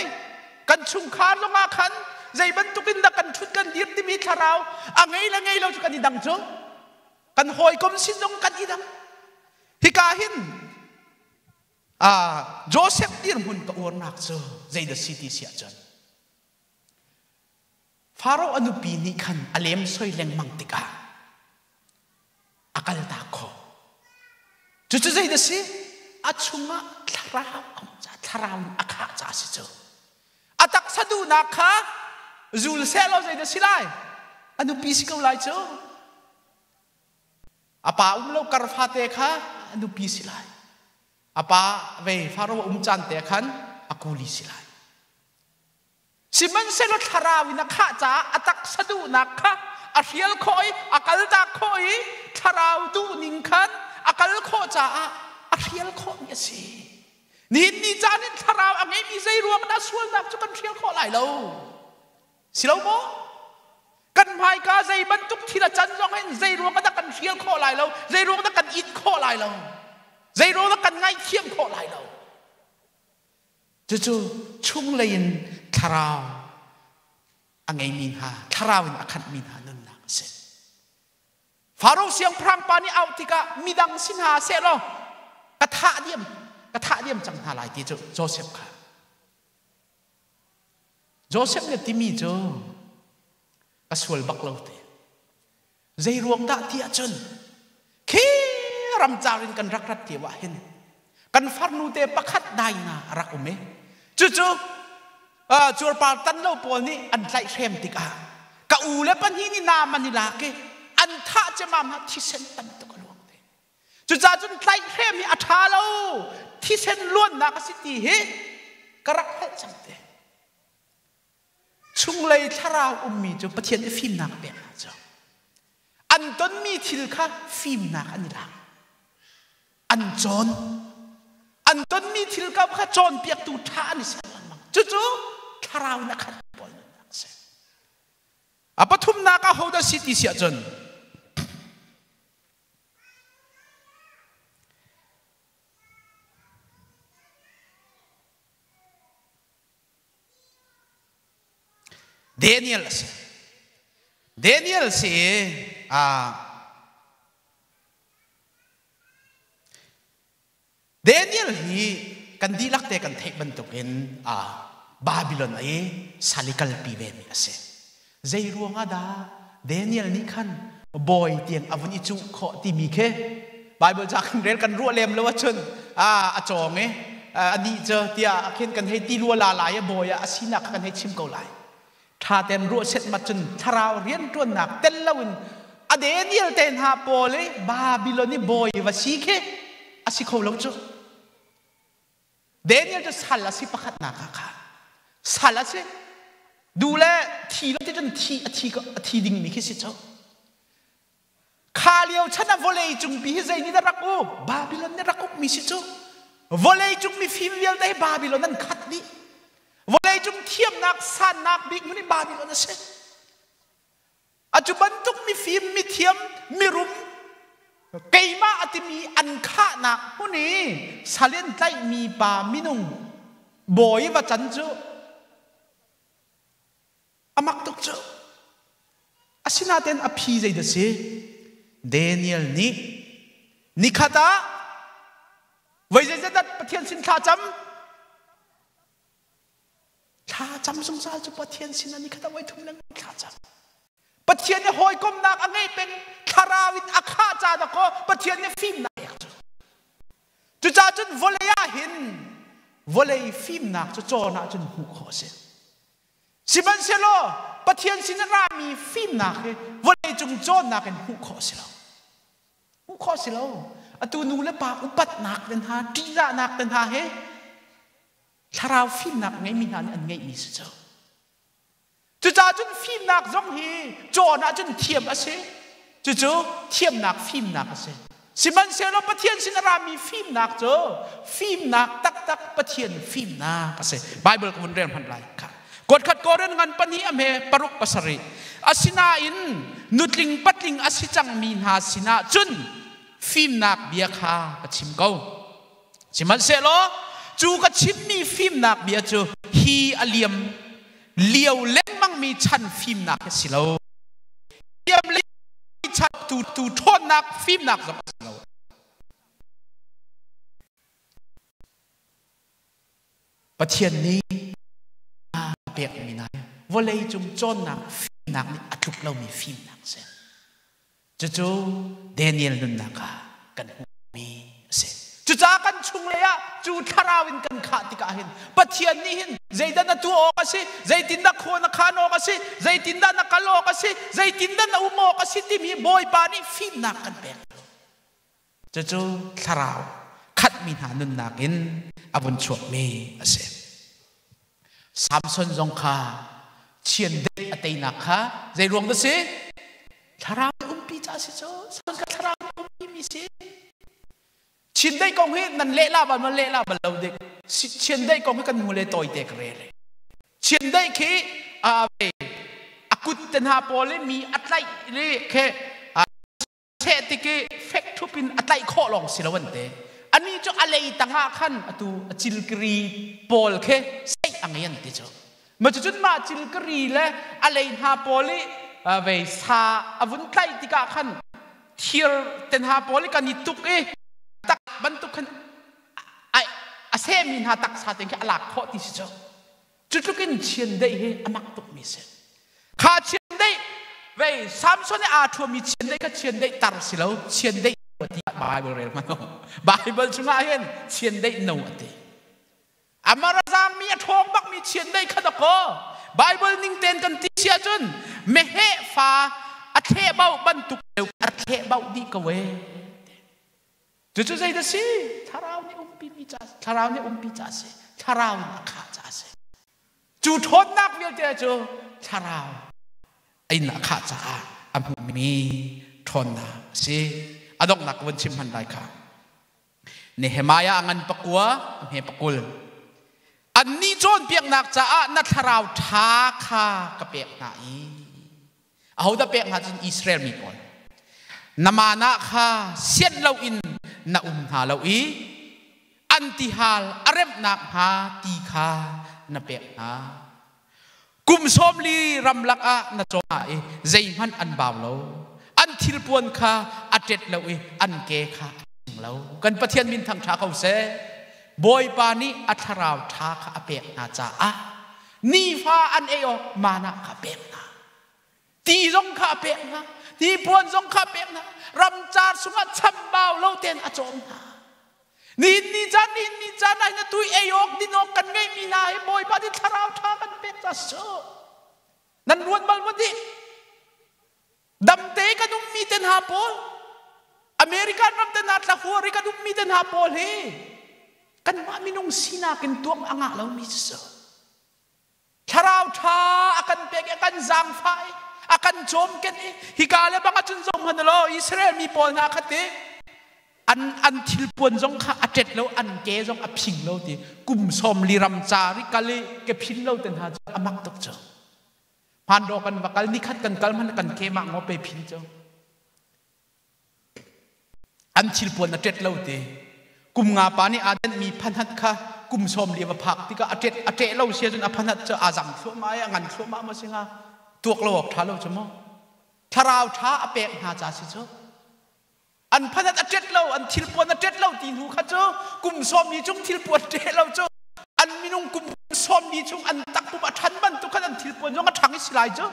Speaker 1: กันชุมคานลงมาขันใจบรรทุกินดักกันชุดกันยืดที่มีคาราวอ่ะไงเราจะกันอีดังจ้ะกันหอยกลมสินงกันอีดังฮิกาหินโจเซฟตีร์มุนกับอวนักจ้ะใจเดซิตี้เสียจันฟาโรห์อนุปีนี้ขันอเลมสวยแรงมังติกาakal tako cucu saya desi acunga tharau akha cha si jo atak sadu nakha zul selo saya desi lai anu pisikau lai jo apa umlo karfate kha anu pisilai apa ve faro umcante khan akuli silai siman selo tharau nakha cha atak sadu nakha afial khoi akal ta khoi tharau tu ningkhan akal kho cha afial kho ni si ni janin tharau angai mi zai ruang da sual nak chu kan fial kho lai lo silo mo kan mai ka zai ban tuk thila chan jong hen zai ruang da kan fial kho lai lo zai ruang da kan it kho lai lo zai ruang da kan ngai thiam kho lai lo chu chung lein tharau angai min ha tharau in akhat min ha nun nak seฟาโรห์เสียงพรางปานี่เอาติกะมีดังสินหาเสร็จแล้วกระทะเดียมจังหาหลายที่โจเซฟค่ะโจเซฟเนี่ยที่มีโจกระสวยบักเลวเตะใจรวงด่าที่อาจนขี้รำจารินกันรักรักเทวะเห็นกันฟาร์นูเตะประคัดได้นะรักอุเมจู่จวบปาตันเล่าปอนี่อันไหลเข็มติกะกะอูและปัญหานี่นามันนี่ลาเกอันท่าจะมาที่เส้นตันตกลวงเตจุดจ่าจนไล่เข็มมีอัฐาเราที่เส้นล้วนนักสิทธิเฮกระไรจังเตชุงเลยทาราวมีจุประเทศฟิล์มนักเปียกจ้ะอันต้นมีทิลค่ะฟิล์มนักอันนี้ละอันจอนอันต้นมีทิลกับข้าจอนเปียกตูท่านี่เส้นลังมังจู่ทาราวนักขัดบอลนักเส้นอาปทุมนักเขาได้สิทธิเสียจนเดนิเอลสิเดนิเอลฮีกันดีลักเตกันเทบันตุกินบาบิโลนไอซาลิกัลปีเวมีเสใจรวงอาดาเดนิเอลนี่ขันบอยเตียงอวันอิจุขอที่มีแค่ไบเบิลจากเรียนกันรัวเล็มแล้วว่าชนอาจองอันนี้เจอเตียเข็นกันให้ตีรัวลาลายบอยอาศินักกันให้ชิมเกาไลถ้าเต็นรัวเสร็จมาจนทาราวเรียนตัวหนักเต็นละวินอเดนิเอลเต็นหาโปเลยบาบิโลนี่บอยวาซีเคอาศิเขาลงจุเดนิเอลจะสัลลัสิประคัตนักค่ะสัลลัสิดูแลทีแล้วที่จนทีดิ่งมีคิดสิเจ้าคาเลียวชนะวอลเลย์จุงปีใจนี่ได้รักอุบาบิโลนนี่รักอุมีสิเจ้าวอลเลย์จุงมีฟิล์มเวลได้บาบิโลนนั่นขัดดิวอลเลย์จุงเทียมนักสันนักบิ๊กมันนี่บาบิโลนนะเช่อาจุบันตุกมีฟิล์มมีเทียมมีรุมเกยมาอติมีอันข้านักพวกนี้ซาเลนไลมีบามินุงบอยว่าจันจูอามักตุกจูอาศินาเตนอภิใจเดสิเดนิเอลนี่นิคาตาไว้ใจจะดัดประเทศสินค้าจำข้าจำสงสารจุปะเทียนสินันนี่ข้าตะไว้ทุ่มเล่นข้าจำปะเทียนเนี่ยหอยก้มนักอังไงเป็นคาราวินอาฆาตจาตะโกปะเทียนเนี่ยฟิล์มนัก จนวอลเลยหินวอลเลยฟิล์มหนักจะจอนะจนหูขอเสียสิมันเสียโลปะเทียนสินรามีฟิล์มหนักวอลเลยจงจอนักเป็นหูขอเสียแล้วหูขอเสียแล้วอตูนูและปาอุปัตหนักเป็นหาดีละหนักเป็นหาเฮถ้าเราฟิล์มหนักไงมีนันอันไงมีเสียจู่จ้าจนฟิล์มหนักจ้องฮีจอนะจนเทียมอาเซจู่เทียมหนักฟิล์มหนักอาเซสิมันเสียแล้วปะเทียนสินรามีฟิล์มหนักจ้ฟิล์มหนักตักปะเทียนฟิล์มหนักอาเซไบเบิลก็มันเรียนพันไรค่ะกดขัดกอเรนงันปนีอเมปรุกปัสริอาสินาอินนุดลิงปัดลิงอาศิจังมีนาสินาจุนฟิล์มหนักเบียคาปะชิมเกาสิมันเสียแล้วจูกะชิมมีฟิล์มหนักเบียจูฮีอเลียมเลี้ยวเล่นมั่งมีชันฟิล์มหนักสิเราเลี้ยวเล่นมีชันตูทนหนักฟิล์มหนักสิเราปะเทียนนี้เปียกมีนายว่าเลยจุ่มจนหนักฟิล์มหนักนี่อัดลุกเรามีฟิล์มหนักเสียจู่เดนิเอลนุนนักกันมีเสียจู่จ้ากันชุงเลยอะจู่ทาราวินกันขาดที่กาเห็นปะเทียนนี้เห็นใจดันนัตัวอกสิใจตินนักโคนักขานอกสิใจตินดันนักกะโลกสิใจตินดันนักอุโมกสิที่มีบอยปานี่ฟิล์มหนักกันเปียกจู่ทาราวขัดมีหานุนนักินอบุญช่วยมีเสียสามส่วนจงข้าเชียนเด็กอเตนักข้าใจรวงตัวสิทาราวปีจ้าสิโจส่วนกับทาราวปีมีสิเชียนได้กองให้นั่นเละลาบันมันเละลาบันเราเด็กเชียนได้กองให้กันมูเลตอยเด็กเร่เลยเชียนได้คืออากุตเนหาโปเลมีอัตไลเลยแค่เชติกเฟกทุปินอัตไลข้อลองสิละวันเตอันนี้จะอะไรต่างหากขันตัวจิลกรีโปลแค่ใส่อังยันติจ้ะมาจุดมาจิลกรีและอะไรหาโปเลเวสาอวุนไตติกาขันเทียร์เตนหาโปเลกันนิตุกตักบรรทุกขันอาเซมินหาตักสาเต็งแค่อลักข้อที่สิจ้ะจุดลุกินเชียนได้เฮอมักตุกมิเซข้าเชียนได้เวสามส่วนอาทัวมีเชียนได้ก็เชียนได้ตารสิแล้วเชียนได้ที่ไบเบิลเรียนมาโนไบเบิลช่วยเห็นเชียนได้โน้ตอามาราซามีทองบักมีเชียนได้ขัดก็ไบเบิลนิ่งเต้นกันที่เชียจนเมเฮฟ้าอัฐเบาบรรทุกเร็วอัฐเบาดีกว่าจู่ๆใจเดสิทาราวนี่ปีมีจ้าทาราวนี่ปีจ้าสิทาราวนักขาจ้าสิจู่ทนนักเดียวเดียวจู่ทาราวไอ้นักขาจ้าอันมีทนนะสิอดอกนักวันชิมหันได้ค่ะเนหมายางันปะกัวเฮปะกุลอันนี้โจนเปียกนักจ้านัทราวท้าค่ะกระเปียกนาอีเอาแต่เปียกนาจนอิสราเอลมีก่อนนามานะค่ะเสียนเราอินนาหาเราอีอันติฮาลอาเรมนักหาตีค่ะนาเปียกนากุมสมลีรำลักอะนาโจนาอีใจมันอันบ่าวเราอันทิลปวนค่ะอัดเจ็ดเราอีอันเกค่ะเรากันปะเทียนมินทางชาเขาเสบอยปานีอัทราวท้าค่ะเปียกนาจ้านีฟ้าอันเอโอมานะค่ะเปียกนาตีจงค่ะเปียกนาที่พวนทรงขับเองนะรำจาสุงัดชัมเบาเล่าเตียนอจงนะนี่จานายนะตุยเอโยกดินอกกันไงมีนายบอยปาที่ทาราวท้ากันเป็นจัสโซนั่นรวนบัลวันดีดำเตกันนุ่มมีเตนฮาโปลอเมริกันรำเตนัดละหัวริกันนุ่มมีเตนฮาโปลเฮกันว่ามีนุ่งสีนากันตัวอ่างเรามีโซทาราวท้ากันเป็นกันจางไฟอาการโจมกันฮิกาเลบังอาจจะจงหันโลอิสราเอลมีปอนนักตีอันทิลปวนจงข้าอัดเจ็ดโลอันเกจงอภิงโลตีกุมสมลีรำจาริกาเลเก็บพินโลเต็นหาจอมักตกเจ้าผ่านดอกกันวักนิคัดกันกัลมันกันเกมักงอไปพินเจ้าอันทิลปวนอัดเจ็ดโลตีกุมงาปานี่อาเดนมีพันหัดข้ากุมสมลีวพักที่ก็อัดเจ็ดโลเสียจนอพันหัดเจ้าอาจังชั่วมาอย่างนั้นชั่วมามาสิงาตัวกลอกท้าเราจะมองทาราวท้าอเปกหาจ่าสิเจ้าอันพันธุ์เจ็ดเราอันทิลปวนเจ็ดเราตีนูข้าเจ้ากุมสมนี้จงทิลปวนเจ็ดเราเจ้าอันมีนุ่งกุมสมนี้จงอันตักปุบทันบันตุขันอันทิลปวนจงกระถังอิสลายเจ้า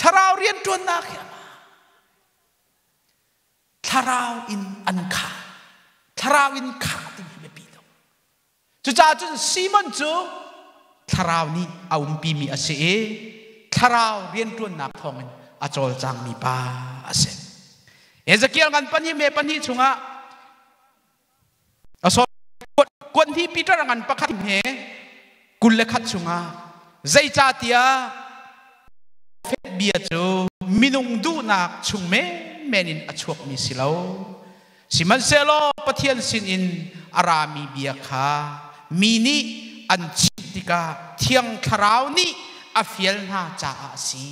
Speaker 1: ทาราวเรียนตัวนักทา ราวอินอันขาทาราวอินขาติมีปีดจุจ่าจุนซีมันจูทาราวนี้เอาปีมีอาเสทาราวเรียนตัวนักทองอาจอลจางมีปาอาเสเอเจเกียลกันปัญญาเมปัญญาชุงะอาสกวนที่ปีตรังกันประคัตเมกุลเลขัดชุงะใจจ่าเตียเฟดเบียจูมินุงดูนักชุงเมเมนินอชวกมีสิลาวสิมันเซโลปะเทียนสินอินอารามีเบียคามีนี่อันชิติกาเทียงคราวนี้อาฟิลนาจ่าสี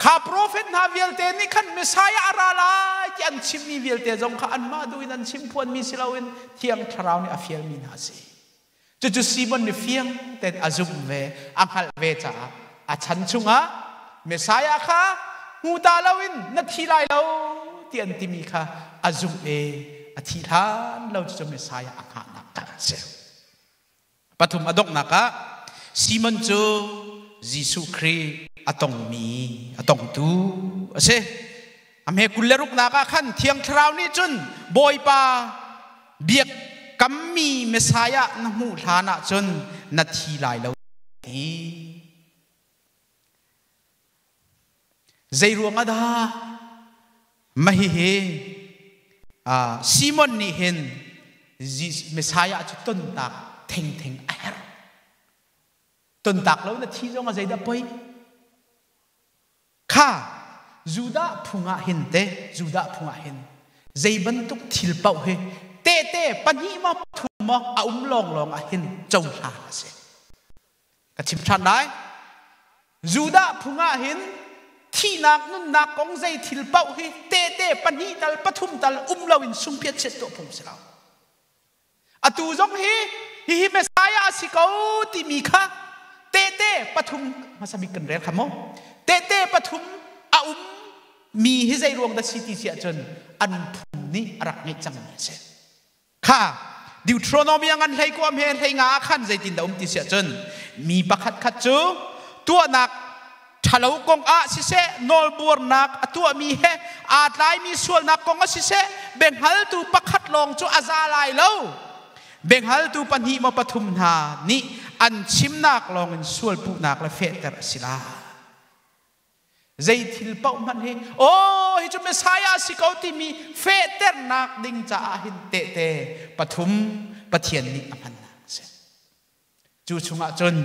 Speaker 1: ข้าโปรเฟตนาเวลเตนี่ขันเมสายอาราลาที่อันชิมมีเวลเตจงข้าอันมาดูอันชิมพวนมีสิลาวินเทียงคราวนี้อาฟิลมีนาสีจุซีมันเฟียงแต่อาจุมเวอังฮัลเวจ่าอาชันชุงะเมสายาข้าหูตาลาวินนัททีไลลาวที่อันติมีค่ะอาจุเออธิษฐานเราจะเมสายาอังหานักตาเซลปฐุมอดกนักะซีมันจูยิสุครีอตงมีอตงตูเซอเมกุลเลรุกนักะขันเทียงคราวนี้จุนบอยปาเบียกกัมมีเมสายานมูฐานะจุนนัททีไลเราทีใจรวงอดามหิเฮซีมอนนี่เห็นเมสายาจุดต้นตักเท่งเท่งเอรต้นตักแล้วนาทีจงอาใจดับไปข้าจูดาพุงะเห็นเตจูดาพุงะเห็นใจบรรทุกทิลเป่าเฮเตเตปัญญมาทุมมาลองเห็นเจ้าหาเสกระชิมชันได้จูดาพุงะเห็นที่นักนุ่นนักของใจทิลเป่าเฮเตเตปัญญตัลปฐุมตัลลาวินสุงเพียรเช็ดตัวผมเสียแล้วอตูจงเฮฮิเมสายาสิกาติมีค่ะเตเตปฐุมมาสบิกันเรียกคำโมเตเตปฐุมมีฮิใจรวงดัชติเสียจนอันพุมนี้รักในจังเสียค่ะดิวทรอนอมีงันให้ความเห็นให้งาขันใจตินดาติเสียจนมีประคัดขัดจูตัวนักทะเลาะกงอาสิเสนอลบัวนักตัวมีเฮอาจไลมีส่วนนักกงอาสิเสเบ่งฮัลตูประคัดลงจูอาซาไลเล่าเบ่งฮัลตูปัญหิมาปฐุมธานี่อันชิมนักลองอินส่วนผู้นักและเฟตเตอร์สิลาใจทิลเป่ามันเฮโอ้ฮิจุเมสายาสิกาติมีเฟตเตอร์นักดิ่งจ่าหินเตเตปฐุมปะเทียนนี่อภันนักเสจูชุงอาจน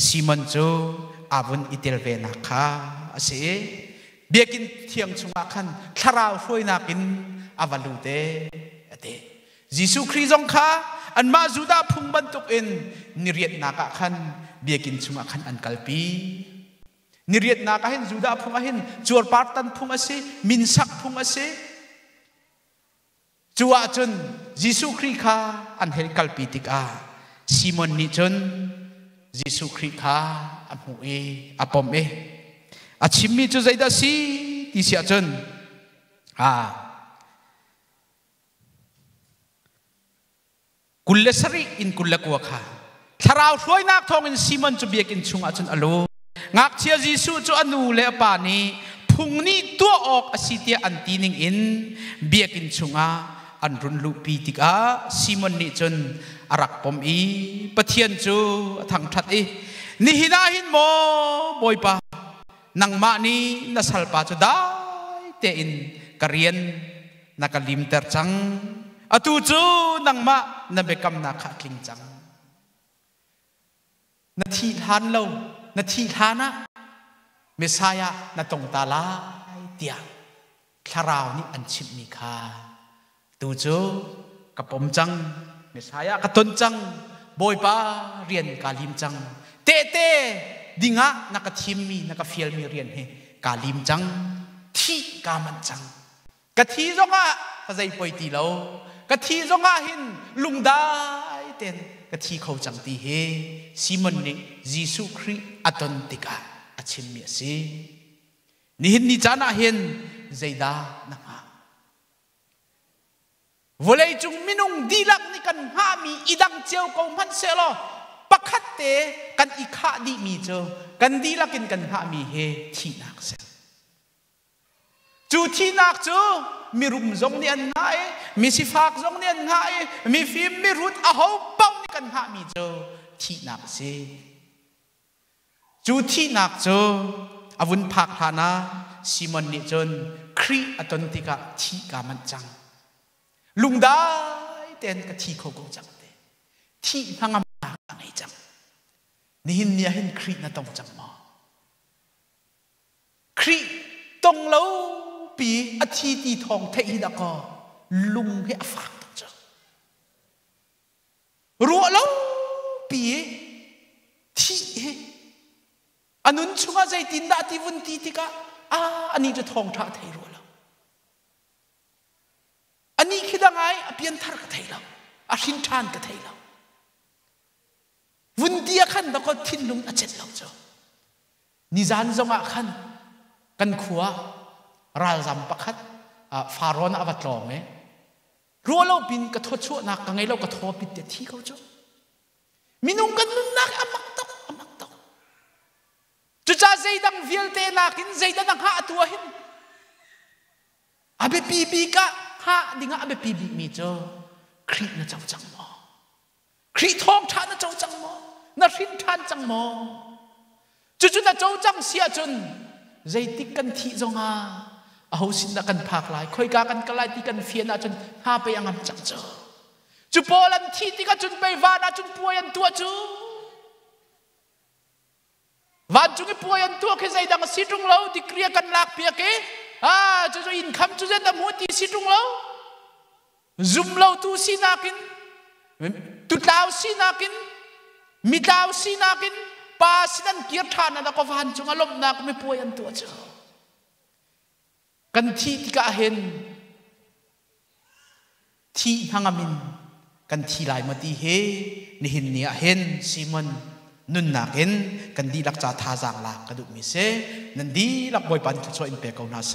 Speaker 1: ซีมันจูอาวุนอิเตลเวนักค่ะเสเบียกินเทียงชุงอาขันทาราวช่วยนักินอาวลูเตเตยิสุคริสต์ค่ะอันมาจูดาพุงบรรทุกอินนิเรียดนักขันเบียกินชุงอาขันอันกัลปีนิเรียดนักขันจูดาพุงอาหินจวรปาร์ตันพุงอาเสมินสักพุงอาเสจัวจนยิสุคริสต์ค่ะอันเฮกัลปีติกาซีมอนนิจนยิสุคริสต์ค่ะอภูเออปอมเออาชิมมีจุใจดาสีที่เสียจนกุลเลสรีอินกุลเลกัวค่ะทาราวช่วยนักทองอินซีมันจะเบียกินชุงอาจนอโลงักเชียยิสุจะอนูเลปานีพุงนี้ตัวออกอสิเตียอันตีนิงอินเบียกินชุงอาอันรุนลูปีติกาซีมันนี่จนอารักปอมอีปะเทียนจูทางทัดอีนี่หินาหินโมบอยปานังมานีนัสฮัลปาจูได้เตอินกเรียนนักลิมเตอร์จังอตูจูนังมานับเบกัมนักขัดลิงจังนาทีทานเรานาทีทานะเมสายานาตงตาลาเตียคาราวนี่อันชิมมีค่าตูจูกับผมจังเมสายากระตุนจังบอยปาเรียนกาลิมจังเตเตดิงะนักทีมมีนักฟิลมีเรียนเฮกาลิมจังที่กามันจังกะทีจงะภาษาปอยตีเรากะทีจงะหินลุงได้เต็นกะทีเขาจังตีเฮซีมันนี่ยิสุคริอัตนติกาอาชิมเมียสินี่หินนี่จานะเห็นใจดานักวลัยจุงมินุงดีลักนี่กันหามีอีดังเจียวกมันเสลอปักขัดเตกันอีขาดีมีเจอกันดีลักินกันหามีเฮที่นักเส จูที่นักจูมีรุมจงเนี่ยง่ายมีสิฟากจงเนี่ยง่ายมีฟิล์มมีรุดอาหูเป้านี่กันหามีจูที่นักสิจูที่นักจูอาวุธพักฐานะซิมอนนี่จนครีอตนติกะที่กามันจังลุงได้เต้นกะที่เขากงจังเตที่พังมากไงจังนี่หินเนี่ยเห็นครีน่ะต้องจังมอครีต้องเล่าปีอาทิตย์ทองเทียดก็ลุงให้อฟังจังรัวเล่าปีที่อันนั้นช่วงใจตินดาที่วันที่กะอันนี้จะทองท่าเทรัวแล้วอันนี้คิดยังไงเปลี่ยนทาร์กเทแล้วชินทานกเทแล้ววันเดียขันแล้วก็ทิ้งลุงอาเจ็ดแล้วจ้ะนิจานจงอาขันกันขัวราจำปักขัดฟาโรห์อวัตลองเนี่ยรัวเราบินกระทบชั่วนักกังไงเรากระทบปิดเดียที่เขาจ้ะมินุงกันนุนักอามักตกจุจ้าใจดังวิลเตนักินใจดังหาตัวหินอาเบปีบีกะหาดิ่งอาเบปีบีมีจ้ะครีน่ะเจ้าจังมอครีทองทานน่ะเจ้าจังมอน่ะรินทานจังมอจุน่ะเจ้าจังเสียจนใจติกันที่จงเอาสินกันพักหลายค่อยกากันกลายที่กันเฟียนจนหาไปยังอับจังจ้ะจุโปลันที่กันจนไปวานาจนป่วยอันตัวจูวันจุงป่วยอันตัวแค่ใจดังสิตรงเราที่เคลียกันหลักเปียกจะอินคำจุเจนดำหัวที่สิตรงเราซุ่มเราตูสินักินตุดาวสินักินมิดาวสินักินป้าสินันเกียรติฐานนั่นก็วันจุงอารมณ์นักไม่ป่วยอันตัวเจ้ากันที่กะเห็นที่หังอามินกันที่ลายมาตีเฮนี่เห็นเนี่ยเห็นซิมอนนุนนักเห็นกันดีลักจ่าท่าจางลักกระดูกมิเซนันดีลักบอยปันช่วยอินเปกเอาหน้าเซ